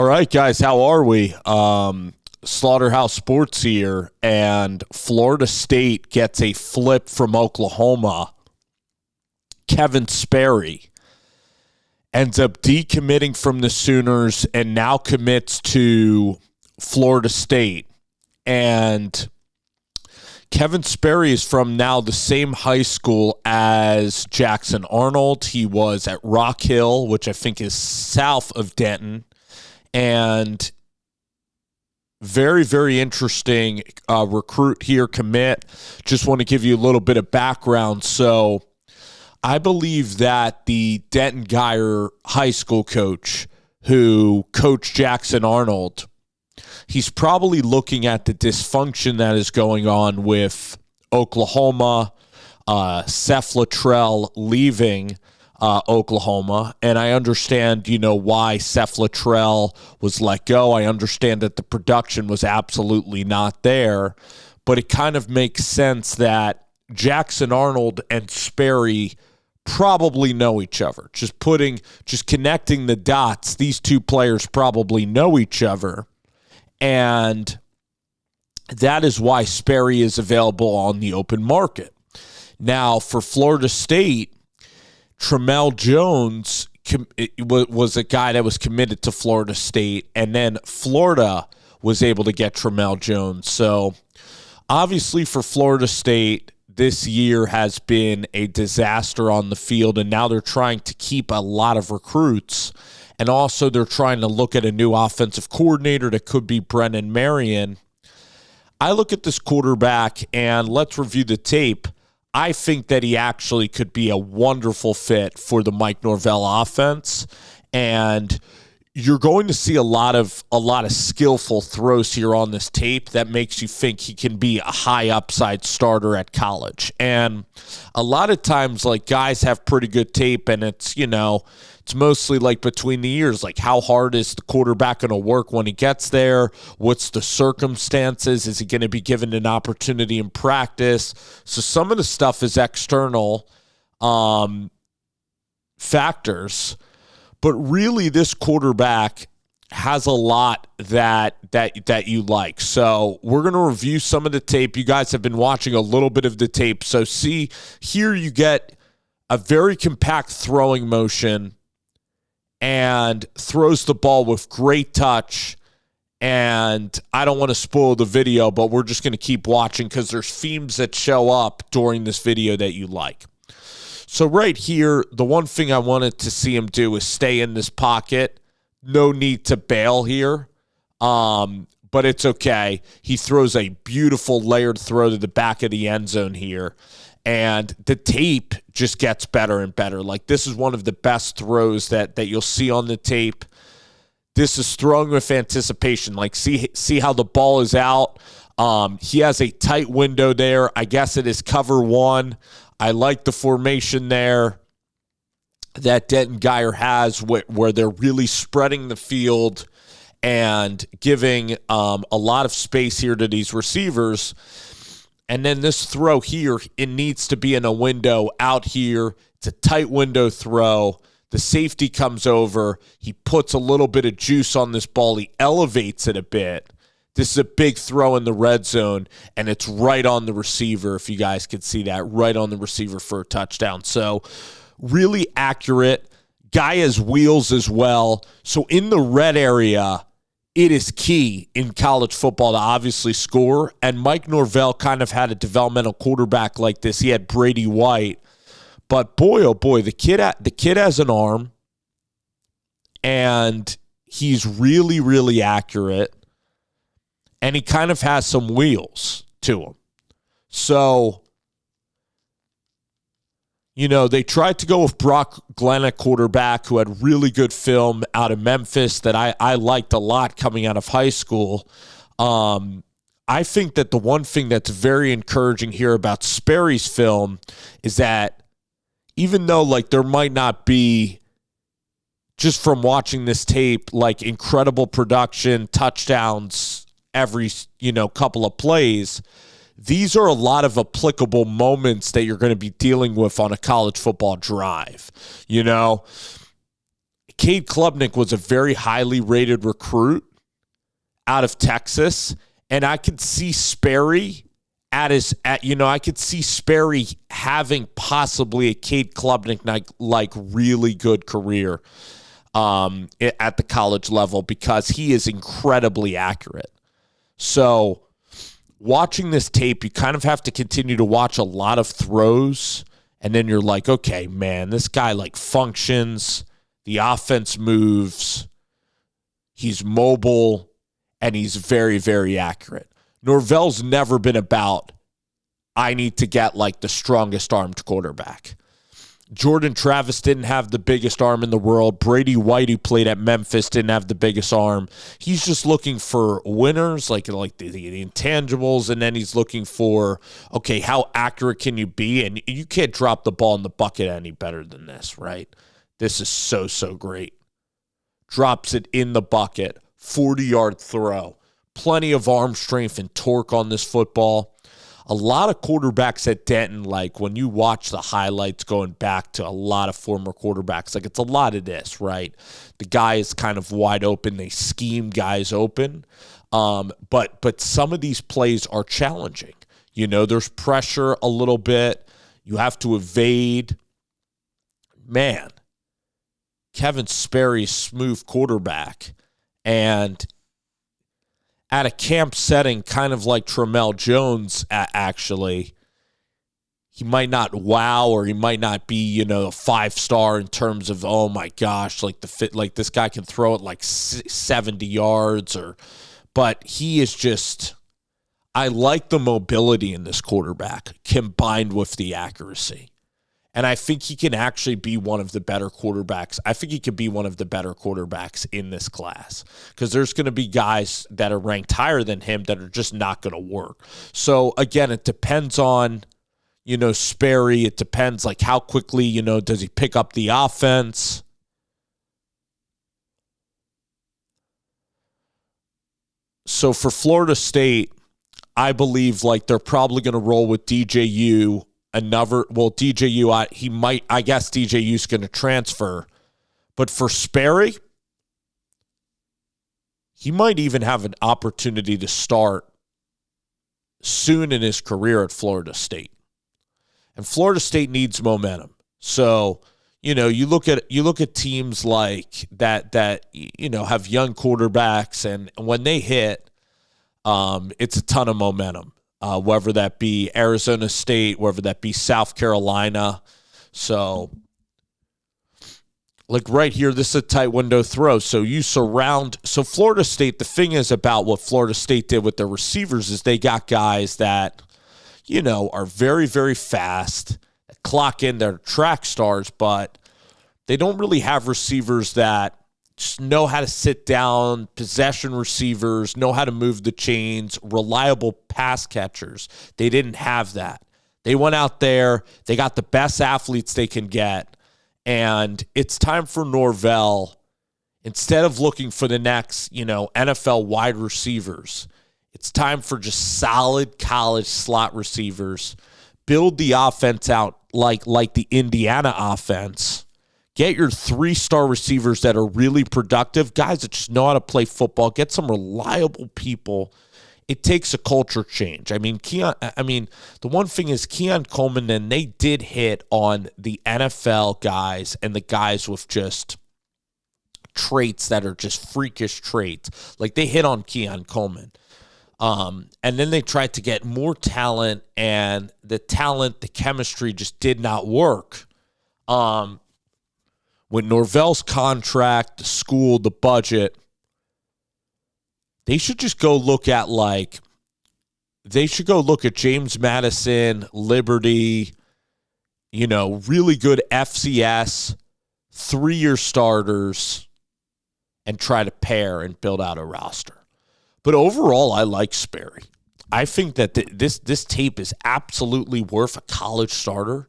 All right, guys, how are we? Slaughterhouse Sports here, and Florida State gets a flip from Oklahoma. Kevin Sperry ends up decommitting from the Sooners and now commits to Florida State. And Kevin Sperry is from now the same high school as Jackson Arnold. He was at Rock Hill, which I think is south of Denton. And very, very interesting recruit here, commit. Just want to give you a little bit of background. So I believe that the Denton Geyer high school coach who coached Jackson Arnold, he's probably looking at the dysfunction that is going on with Oklahoma, Seth Luttrell leaving Oklahoma, and I understand, why Seth Luttrell was let go. I understand that the production was absolutely not there, but it kind of makes sense that Jackson Arnold and Sperry probably know each other. Just connecting the dots, these two players probably know each other, and that is why Sperry is available on the open market. Now, for Florida State, Tramell Jones was a guy that was committed to Florida State, and then Florida was able to get Tramell Jones. So, obviously for Florida State, this year has been a disaster on the field, and now they're trying to keep a lot of recruits, and also they're trying to look at a new offensive coordinator that could be Brennan Marion. I look at this quarterback, and let's review the tape. I think that he actually could be a wonderful fit for the Mike Norvell offense, and you're going to see a lot of skillful throws here on this tape that makes you think he can be a high upside starter at college. And a lot of times, guys have pretty good tape, and it's mostly between the ears, how hard is the quarterback going to work when he gets there? What's the circumstances? Is he going to be given an opportunity in practice? So some of the stuff is external factors, but really this quarterback has a lot that you like. So we're going to review some of the tape. You guys have been watching a little bit of the tape. So see, here you get a very compact throwing motion and throws the ball with great touch. And I don't want to spoil the video, but we're just going to keep watching because there's themes that show up during this video that you like. So right here, the one thing I wanted to see him do is stay in this pocket. No need to bail here, but it's okay. He throws a beautiful layered throw to the back of the end zone here. And the tape just gets better and better. This is one of the best throws that you'll see on the tape. This is throwing with anticipation. See how the ball is out. He has a tight window there. I guess it is cover one. I like the formation there that Denton Geyer has where they're really spreading the field and giving a lot of space here to these receivers. And then this throw here, it needs to be in a window out here. It's a tight window throw. The safety comes over. He puts a little bit of juice on this ball. He elevates it a bit. This is a big throw in the red zone, and it's right on the receiver, if you guys can see that, right on the receiver for a touchdown. So really accurate. Guy has wheels as well. So in the red area, it is key in college football to obviously score, and Mike Norvell kind of had a developmental quarterback like this. He had Brady White, but boy, oh boy, the kid has an arm, and he's really, really accurate, and he kind of has some wheels to him. So, they tried to go with Brock Glenn, a quarterback who had really good film out of Memphis that I liked a lot coming out of high school. I think that the one thing that's very encouraging here about Sperry's film is that even though there might not be, just from watching this tape, incredible production, touchdowns every couple of plays, these are a lot of applicable moments that you're going to be dealing with on a college football drive. Cade Klubnik was a very highly rated recruit out of Texas, and I could see Sperry I could see Sperry having possibly a Cade Klubnik like really good career at the college level because he is incredibly accurate. So watching this tape, you kind of have to continue to watch a lot of throws, and then you're like, okay, man, this guy like functions, the offense moves, he's mobile, and he's very, very accurate. Norvell's never been about, I need to get like the strongest armed quarterback. Jordan Travis didn't have the biggest arm in the world. Brady White, who played at Memphis, didn't have the biggest arm. He's just looking for winners, like the intangibles, and then he's looking for, okay, how accurate can you be? And you can't drop the ball in the bucket any better than this, right? This is so, so great. Drops it in the bucket, 40-yard throw. Plenty of arm strength and torque on this football. A lot of quarterbacks at Denton, like when you watch the highlights going back to a lot of former quarterbacks, like it's a lot of this, right? The guy is kind of wide open. They scheme guys open. But some of these plays are challenging. You know, there's pressure a little bit. You have to evade. Man, Kevin Sperry, smooth quarterback. And at a camp setting, kind of like Tramel Jones, actually, he might not wow, or he might not be, a 5-star in terms of, oh my gosh, like the fit, like this guy can throw it like 70 yards, but he is just, I like the mobility in this quarterback combined with the accuracy. And I think he can actually be one of the better quarterbacks. I think he could be one of the better quarterbacks in this class because there's going to be guys that are ranked higher than him that are just not going to work. So, again, it depends on, Sperry. It depends, like, how quickly, does he pick up the offense? So, for Florida State, I believe, like, they're probably going to roll with DJU. DJU, I guess DJU's going to transfer. But for Sperry, he might even have an opportunity to start soon in his career at Florida State. And Florida State needs momentum. So, you look at teams like that have young quarterbacks, and when they hit, it's a ton of momentum. Whether that be Arizona State, whether that be South Carolina. So, like right here, this is a tight window throw. So Florida State, the thing is about what Florida State did with their receivers is they got guys that, are very, very fast, clock in, they're track stars, but they don't really have receivers that just know how to sit down, possession receivers, know how to move the chains, reliable pass catchers. They didn't have that. They went out there, they got the best athletes they can get, and it's time for Norvell, instead of looking for the next, NFL wide receivers, it's time for just solid college slot receivers. Build the offense out like the Indiana offense. Get your 3-star receivers that are really productive, guys that just know how to play football. Get some reliable people. It takes a culture change. The one thing is Keon Coleman, and they did hit on the NFL guys and the guys with just traits that are just freakish traits. Like they hit on Keon Coleman. And then they tried to get more talent, and the chemistry just did not work. With Norvell's contract, the school, the budget, they should just go look at James Madison, Liberty, really good FCS, 3-year starters, and try to pair and build out a roster. But overall, I like Sperry. I think that this tape is absolutely worth a college starter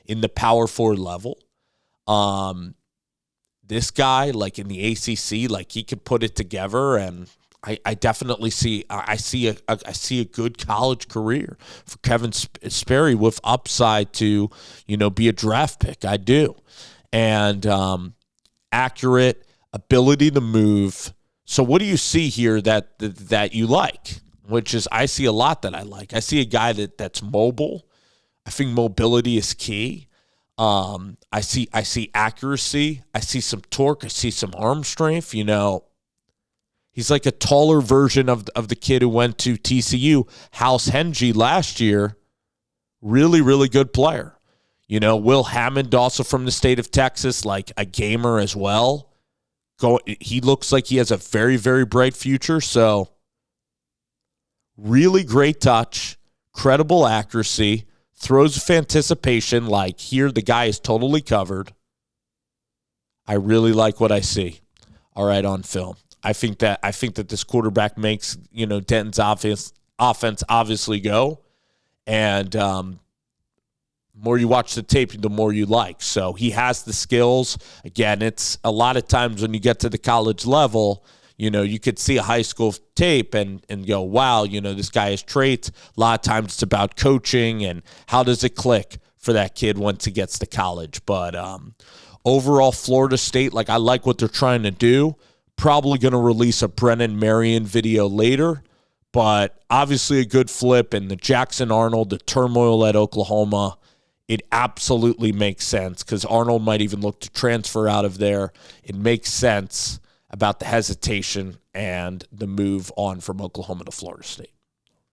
in the Power 4 level. This guy, like in the ACC, like he could put it together, and I definitely see a good college career for Kevin Sperry with upside to be a draft pick. I do, and accurate, ability to move. So what do you see here that you like? Which is, I see a lot that I like. I see a guy that's mobile. I think mobility is key. I see accuracy. I see some torque. I see some arm strength. He's like a taller version of the kid who went to TCU, House Hengy last year. Really, really good player. Will Hammond, also from the state of Texas, like a gamer as well. He looks like he has a very, very bright future. So really great touch, credible accuracy, throws with anticipation. Like here, the guy is totally covered. I really like what I see. All right, on film. I think that this quarterback makes, Denton's offense obviously go. And the more you watch the tape, the more you like. So he has the skills. Again, it's a lot of times when you get to the college level, you could see a high school tape and go, wow, this guy has traits. A lot of times it's about coaching and how does it click for that kid once he gets to college. But overall, Florida State, I like what they're trying to do. Probably going to release a Brennan Marion video later, but obviously a good flip. And the Jackson Arnold, the turmoil at Oklahoma, it absolutely makes sense because Arnold might even look to transfer out of there. It makes sense about the hesitation and the move on from Oklahoma to Florida State.